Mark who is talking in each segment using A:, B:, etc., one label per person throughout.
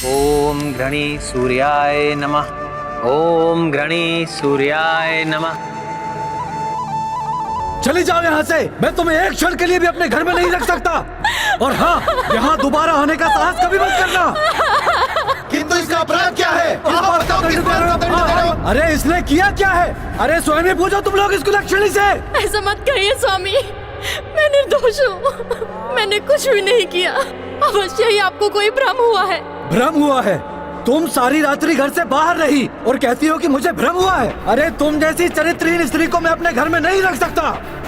A: ओम घृणी सूर्याय नमः। ओम घृणी सूर्याय नमः।
B: चली जाओ यहाँ से। मैं तुम्हें एक क्षण के लिए भी अपने घर में नहीं रख सकता। और हाँ, यहाँ दोबारा आने का साहस कभी मत करना।
C: किंतु इसका अपराध क्या है?
B: अरे इसने किया क्या है? अरे स्वयं ही पूछो तुम लोग इसको लक्षणी से।
D: ऐसा मत कहिए स्वामी, मैं निर्दोष हूँ, मैंने कुछ भी नहीं किया। अवश्य ही आपको कोई भ्रम हुआ है।
B: भ्रम हुआ है? तुम सारी रात्रि घर से बाहर रही और कहती हो कि मुझे भ्रम हुआ है। अरे तुम जैसी चरित्रहीन स्त्री को मैं अपने घर में नहीं रख सकता।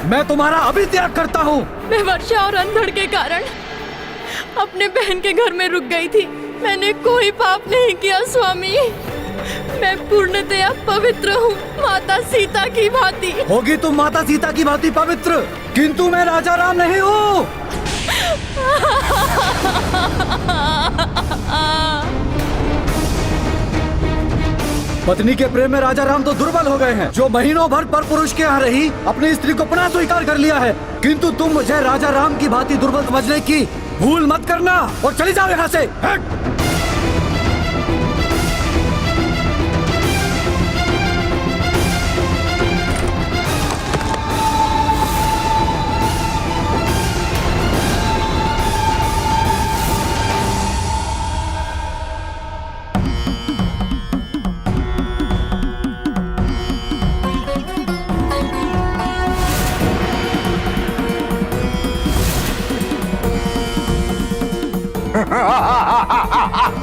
B: मैं तुम्हारा अभी त्याग करता हूँ।
D: मैं वर्षा और अंधड़ के कारण अपने बहन के घर में रुक गई थी। मैंने कोई पाप नहीं किया स्वामी। मैं पूर्णतया पवित्र हूँ, माता सीता की भांति।
B: होगी तुम माता सीता की भांति पवित्र, किंतु मैं राजा राम नहीं हूँ। पत्नी के प्रेम में राजा राम तो दुर्बल हो गए हैं, जो महीनों भर पर पुरुष के यहाँ रही, अपनी स्त्री को पुनः स्वीकार कर लिया है। किंतु तुम मुझे राजा राम की भांति दुर्बल समझने की भूल मत करना और चली जाओ यहाँ से। हट!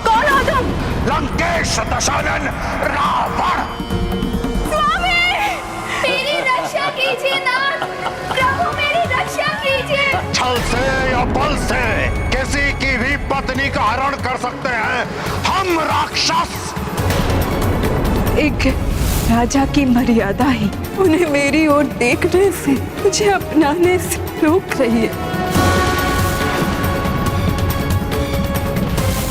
D: कौन हो तुम?
C: लंकेश दशानन रावण।
D: स्वामी, मेरी रक्षा कीजिए नाथ। प्रभु मेरी रक्षा कीजिए।
C: छल से या बल से किसी की भी पत्नी का हरण कर सकते हैं हम राक्षस।
E: एक राजा की मर्यादा ही उन्हें मेरी ओर देखने से, मुझे अपनाने से रोक रही है।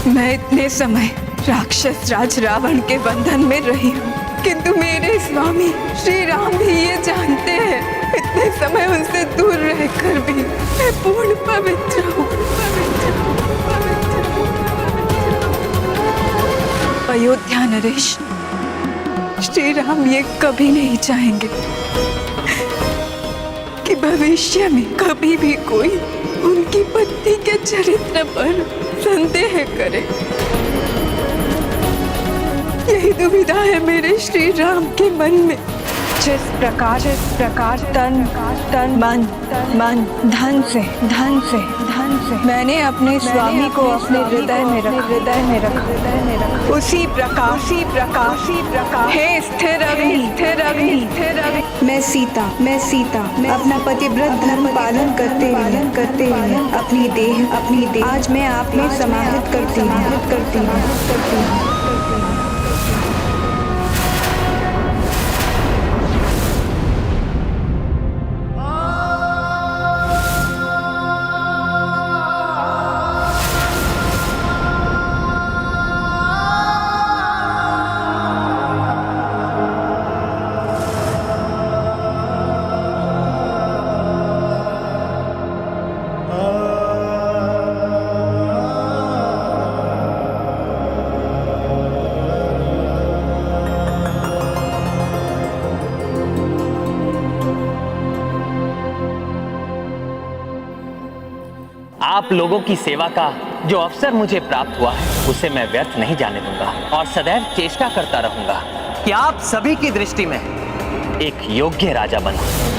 E: मैं इतने समय राक्षस राज रावण के बंधन में रही हूँ, किंतु मेरे स्वामी श्री राम भी ये जानते हैं, इतने समय उनसे दूर रहकर भी मैं पूर्ण पवित्र हूँ। अयोध्या नरेश, श्री राम ये कभी नहीं चाहेंगे कि भविष्य में कभी भी कोई उनकी पत्नी के चरित्र पर संदेह करे। यही दुविधा है मेरे श्री राम के मन में। जिस प्रकार तन मन धन से मैंने अपने स्वामी को अपने हृदय में रखा, उसी प्रकार हे स्थिर अग्नि, मैं सीता अपना पतिव्रत धर्म पालन करते हुए अपनी देह आज मैं आप में समाहित करती हूँ।
A: आप लोगों की सेवा का जो अवसर मुझे प्राप्त हुआ है उसे मैं व्यर्थ नहीं जाने दूंगा और सदैव चेष्टा करता रहूंगा कि आप सभी की दृष्टि में एक योग्य राजा बनूं।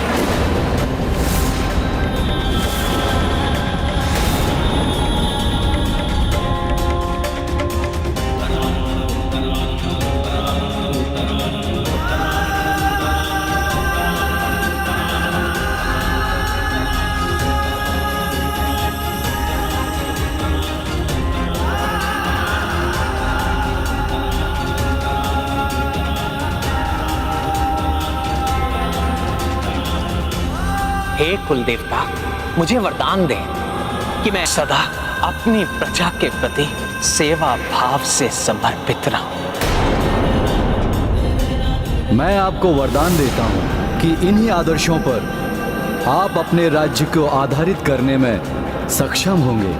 A: हे कुल देवता, मुझे वरदान दे कि मैं सदा अपनी प्रजा के प्रति सेवा भाव से समर्पित रहूं।
B: मैं आपको वरदान देता हूं कि इन्हीं आदर्शों पर आप अपने राज्य को आधारित करने में सक्षम होंगे।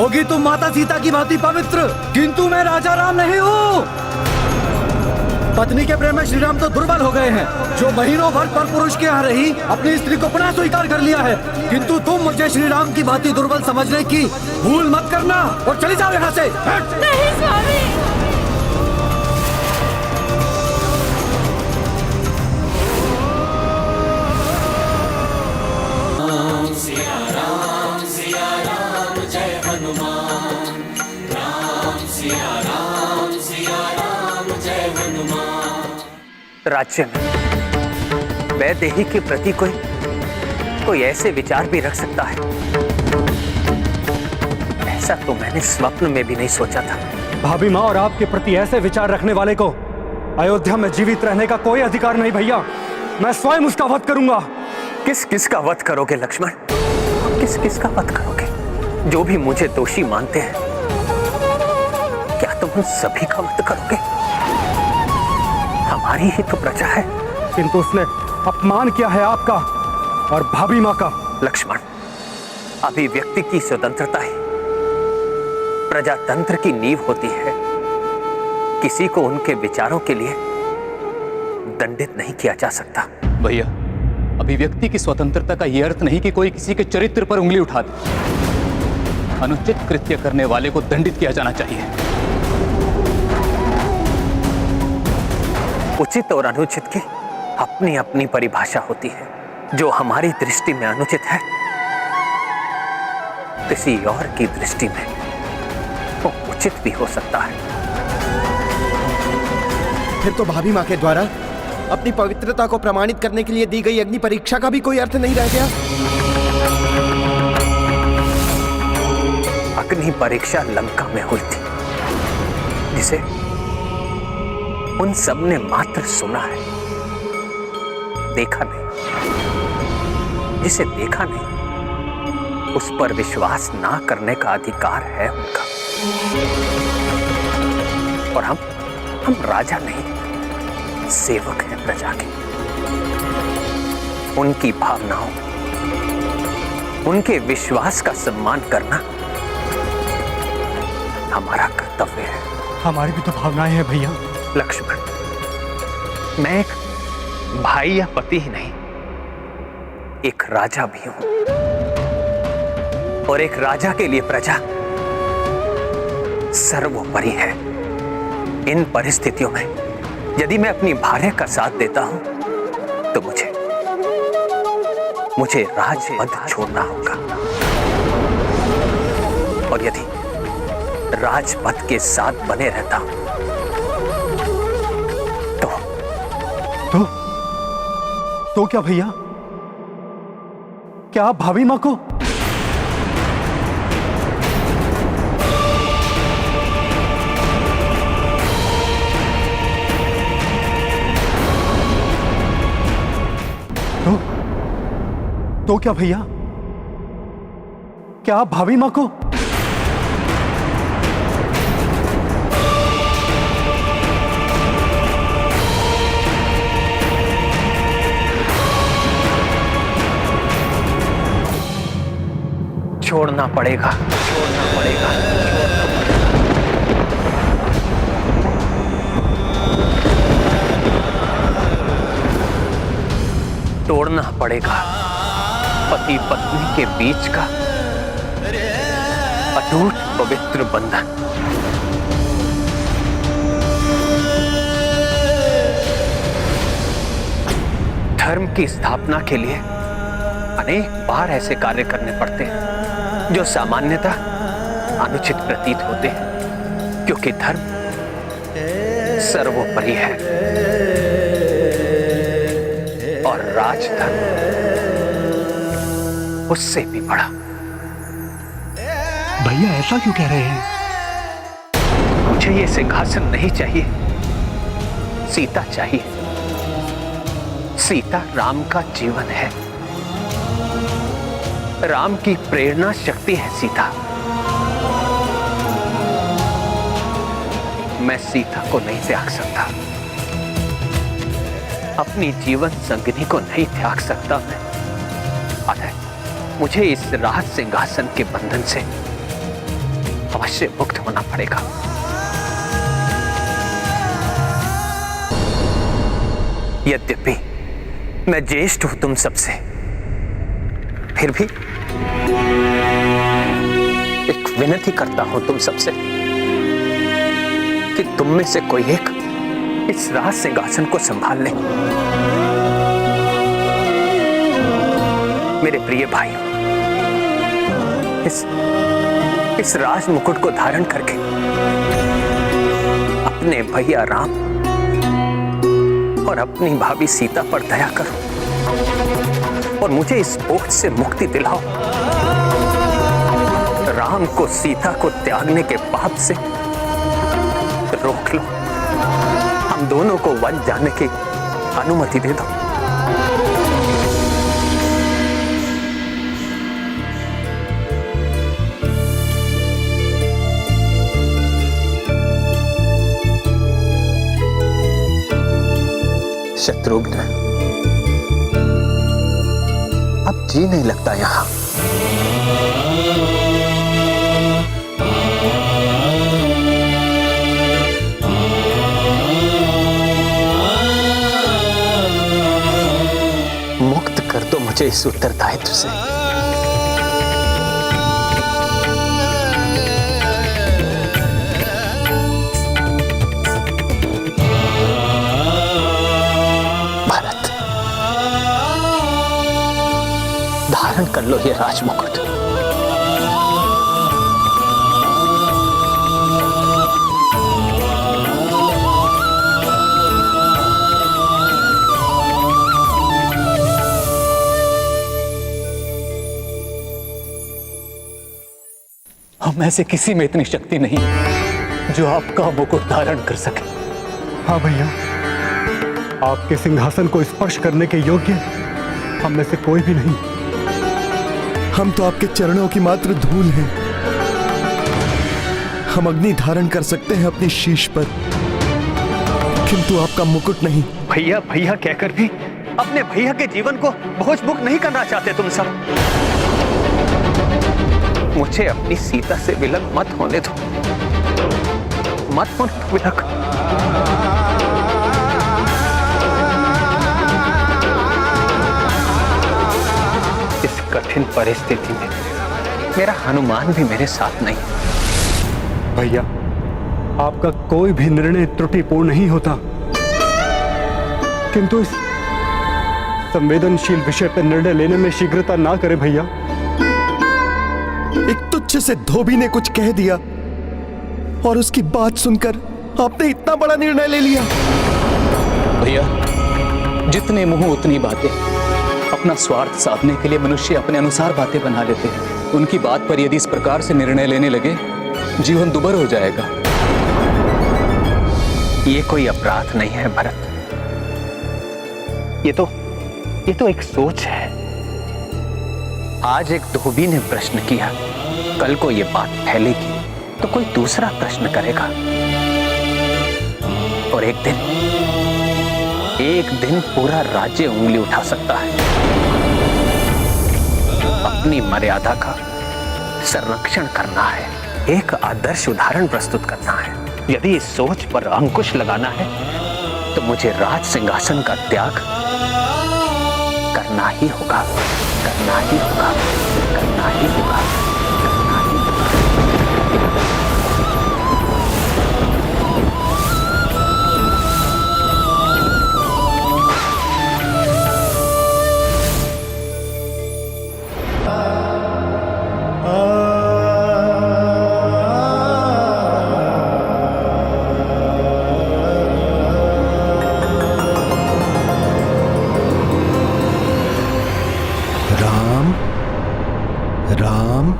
B: होगी तुम माता सीता की भांति पवित्र, किंतु मैं राजा राम नहीं हूँ। पत्नी के प्रेम में श्री राम तो दुर्बल हो गए हैं। जो महीनों भर पर पुरुष के यहाँ रही, अपनी स्त्री को पुनः स्वीकार कर लिया है, किंतु तुम मुझे श्री राम की भांति दुर्बल समझने की भूल मत करना और चली जाओ यहाँ से।
D: नहीं स्वामी।
A: राज्य में वैदेही के प्रति कोई ऐसे विचार भी रख सकता है, ऐसा तो मैंने स्वप्न में भी नहीं सोचा था।
F: भाभी माँ और आपके प्रति ऐसे विचार रखने वाले को अयोध्या में जीवित रहने का कोई अधिकार नहीं भैया। मैं स्वयं उसका वध करूंगा।
A: किस किस का वध करोगे लक्ष्मण? किस किस का वध करोगे? जो भी मुझे दोषी मानते हैं, क्या तुम उन सभी का वध करोगे? हमारी ही तो प्रजा है।
F: किंतु उसने अपमान किया है आपका और भाभी माँ का।
A: लक्ष्मण, अभिव्यक्ति की स्वतंत्रता ही प्रजातंत्र की नींव होती है। किसी को उनके विचारों के लिए दंडित नहीं किया जा सकता।
G: भैया, अभिव्यक्ति की स्वतंत्रता का यह अर्थ नहीं कि कोई किसी के चरित्र पर उंगली उठा दे। अनुचित कृत्य करने वाले को दंडित किया जाना चाहिए।
A: उचित और अनुचित की अपनी अपनी परिभाषा होती है। जो हमारी दृष्टि में अनुचित है, किसी और की दृष्टि में वो उचित भी हो सकता है।
H: फिर तो भाभी माँ के द्वारा अपनी पवित्रता को प्रमाणित करने के लिए दी गई अग्नि परीक्षा का भी कोई अर्थ नहीं रह गया।
A: अग्नि परीक्षा लंका में हुई थी, जिसे उन सब ने मात्र सुना है, देखा नहीं। जिसे देखा नहीं, उस पर विश्वास ना करने का अधिकार है उनका। और हम राजा नहीं, सेवक हैं प्रजा के। उनकी भावनाओं, उनके विश्वास का सम्मान करना हमारा कर्तव्य है।
F: हमारी भी तो भावनाएं हैं भैया।
A: लक्ष्मण, मैं एक भाई या पति ही नहीं, एक राजा भी हूं। और एक राजा के लिए प्रजा सर्वोपरि है। इन परिस्थितियों में यदि मैं अपनी भार्या का साथ देता हूं, तो मुझे राजपद छोड़ना होगा। और यदि राजपद के साथ बने रहता हूं,
F: तो क्या भैया, क्या आप भाभी माँ को तो क्या भैया, क्या आप भाभी माँ को
A: छोड़ना पड़ेगा, छोड़ना पड़ेगा, तोड़ना पड़ेगा पति पत्नी के बीच का अटूट पवित्र बंधन। धर्म की स्थापना के लिए अनेक बार ऐसे कार्य करने पड़ते हैं जो सामान्यतः अनुचित प्रतीत होते हैं, क्योंकि धर्म सर्वोपरि है और राजधर्म उससे भी बड़ा।
F: भैया ऐसा क्यों कह रहे हैं?
A: मुझे ये सिंहासन नहीं चाहिए, सीता चाहिए। सीता राम का जीवन है, राम की प्रेरणा शक्ति है सीता। मैं सीता को नहीं त्याग सकता, अपनी जीवन संगिनी को नहीं त्याग सकता मैं। अतः मुझे इस राज सिंहासन के बंधन से अवश्य मुक्त होना पड़ेगा। यद्यपि मैं ज्येष्ठ हूं तुम सबसे, फिर भी एक विनती करता हूं तुम सबसे कि तुम में से कोई एक इस राज सिंहासन को संभाल ले। मेरे प्रिय भाइयों, इस राज मुकुट को धारण करके अपने भैया राम और अपनी भाभी सीता पर दया करो और मुझे इस बोझ से मुक्ति दिलाओ। राम को सीता को त्यागने के पाप से रोक लो। हम दोनों को वन जाने की अनुमति दे दो। शत्रुघ्न, अब जी नहीं लगता यहां। मुक्त कर दो मुझे इस उत्तरदायित्व से। भरत, धारण कर लो ये राजमुकुट।
G: हम ऐसे किसी में इतनी शक्ति नहीं जो आपका मुकुट धारण कर सके।
F: हाँ भैया, आपके सिंहासन को स्पर्श करने के योग्य हम में से कोई भी नहीं।
H: हम तो आपके चरणों की मात्र धूल हैं। हम अग्नि धारण कर सकते हैं अपनी शीश पर, किंतु आपका मुकुट नहीं।
A: भैया भैया कहकर भी अपने भैया के जीवन को बोझ मुक्त नहीं करना चाहते तुम सब। मुझे अपनी सीता से विलग मत होने दो, मत होने दो विलग। इस कठिन परिस्थिति में मेरा हनुमान भी मेरे साथ नहीं।
F: भैया, आपका कोई भी निर्णय त्रुटिपूर्ण नहीं होता, किंतु इस संवेदनशील विषय पर निर्णय लेने में शीघ्रता ना करें भैया।
H: एक तुच्छ से धोबी ने कुछ कह दिया और उसकी बात सुनकर आपने इतना बड़ा निर्णय ले लिया।
G: भैया, जितने मुंह उतनी बातें। अपना स्वार्थ साधने के लिए मनुष्य अपने अनुसार बातें बना लेते हैं। उनकी बात पर यदि इस प्रकार से निर्णय लेने लगे, जीवन दुभर हो जाएगा।
A: ये कोई अपराध नहीं है भरत, ये तो एक सोच है। आज एक धोबी ने प्रश्न किया, कल को ये बात फैलेगी तो कोई दूसरा प्रश्न करेगा, और एक दिन पूरा राज्य उंगली उठा सकता है। अपनी मर्यादा का संरक्षण करना है, एक आदर्श उदाहरण प्रस्तुत करना है। यदि इस सोच पर अंकुश लगाना है तो मुझे राज सिंहासन का त्याग करना ही होगा, करना ही होगा, करना ही होगा, करना ही होगा।
H: राम, राम,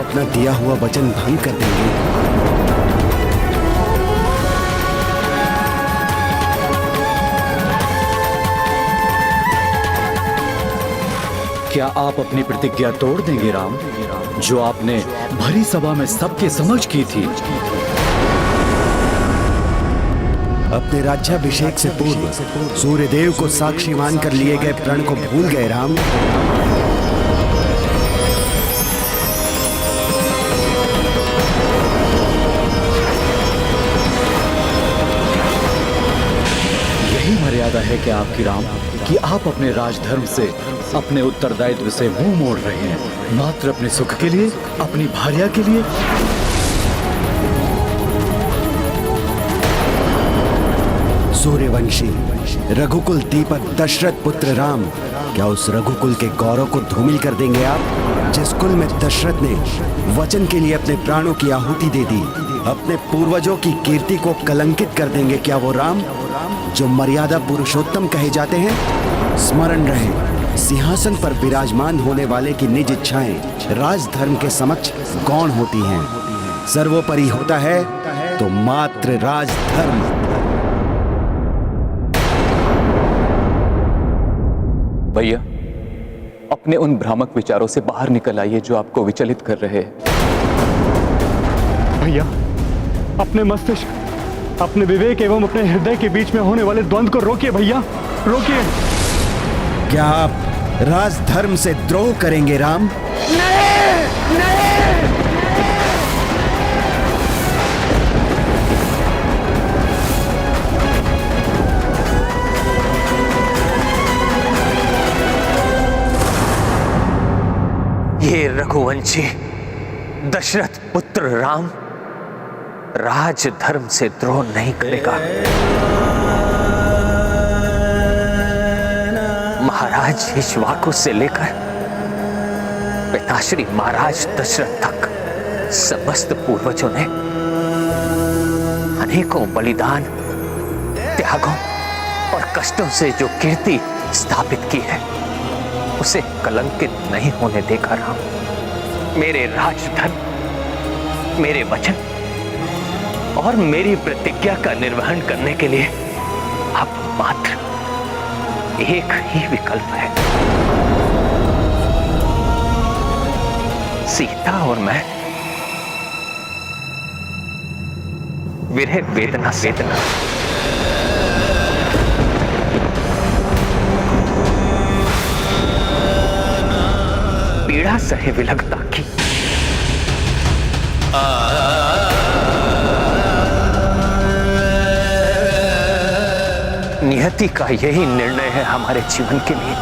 H: अपना दिया हुआ वचन भंग कर देंगे?
B: क्या आप अपनी प्रतिज्ञा तोड़ देंगे राम, जो आपने भरी सभा में सबके समक्ष की थी?
H: अपने राज्याभिषेक से पूर्व सूर्यदेव को साक्षी मानकर लिए गए प्रण को भूल गए राम?
B: यही मर्यादा है कि आपकी राम, कि आप अपने राजधर्म से, अपने उत्तरदायित्व से मुंह मोड़ रहे हैं, मात्र अपने सुख के लिए, अपनी भार्या के लिए।
H: सूर्यवंशी रघुकुल दीपक दशरथ पुत्र राम, क्या उस रघुकुल के गौरव को धूमिल कर देंगे आप, जिस कुल में दशरथ ने वचन के लिए अपने प्राणों की आहुति दे दी? अपने पूर्वजों की कीर्ति को कलंकित कर देंगे क्या वो राम, जो मर्यादा पुरुषोत्तम कहे जाते हैं? स्मरण रहे, सिंहासन पर विराजमान होने वाले की निज इच्छाएं राजधर्म के समक्ष गौण होती हैं। सर्वोपरि होता है तो मात्र राजधर्म।
G: भैया, अपने उन भ्रामक विचारों से बाहर निकल आइए जो आपको विचलित कर रहे हैं।
F: भैया, अपने मस्तिष्क, अपने विवेक एवं अपने हृदय के बीच में होने वाले द्वंद्व को रोकिए भैया, रोकिए।
H: क्या आप राजधर्म से द्रोह करेंगे राम?
A: ये रघुवंशी दशरथ पुत्र राम राजधर्म से द्रोह नहीं करेगा। महाराज इक्ष्वाकु से लेकर पिताश्री महाराज दशरथ तक समस्त पूर्वजों ने अनेकों बलिदान, त्यागों और कष्टों से जो कीर्ति स्थापित की है, उसे कलंकित नहीं होने देगा राम। मेरे राजधर्म, मेरे वचन और मेरी प्रतिज्ञा का निर्वहन करने के लिए अब मात्र एक ही विकल्प है। सीता और मैं विरह वेदना पीड़ा सहे विलगता की नियति का यही निर्णय है हमारे जीवन के लिए।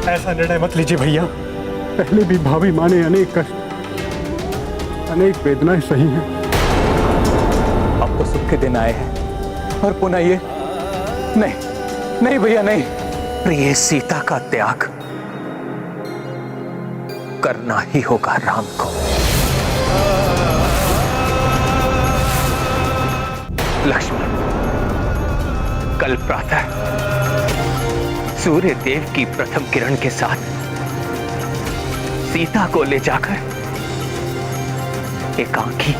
F: ऐसा निर्णय मत लीजिए भैया। पहले भी भाभी माँ ने अनेक कष्ट, अनेक वेदनाएं सही हैं।
G: अब तो सुख के दिन आए हैं और पुनः ये नहीं, नहीं भैया नहीं।
A: प्रिय सीता का त्याग करना ही होगा राम को। लक्ष्मण, कल प्रातः सूर्य देव की प्रथम किरण के साथ सीता को ले जाकर एकांकी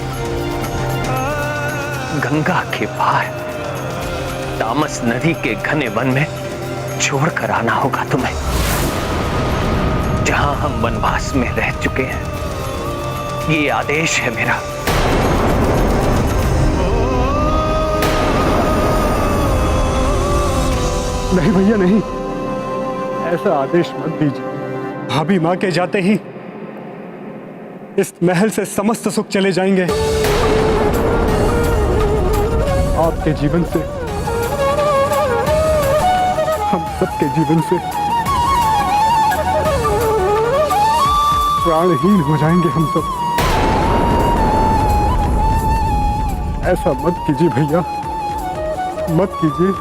A: गंगा के पार तामस नदी के घने वन में छोड़कर आना होगा तुम्हें, जहां हम वनवास में रह चुके हैं। ये आदेश है मेरा।
F: नहीं भैया नहीं, ऐसा आदेश मत दीजिए। भाभी माँ के जाते ही इस महल से समस्त सुख चले जाएंगे। आपके जीवन से, हम सबके जीवन से प्राणहीन हो जाएंगे हम सब। ऐसा मत कीजिए भैया, मत कीजिए।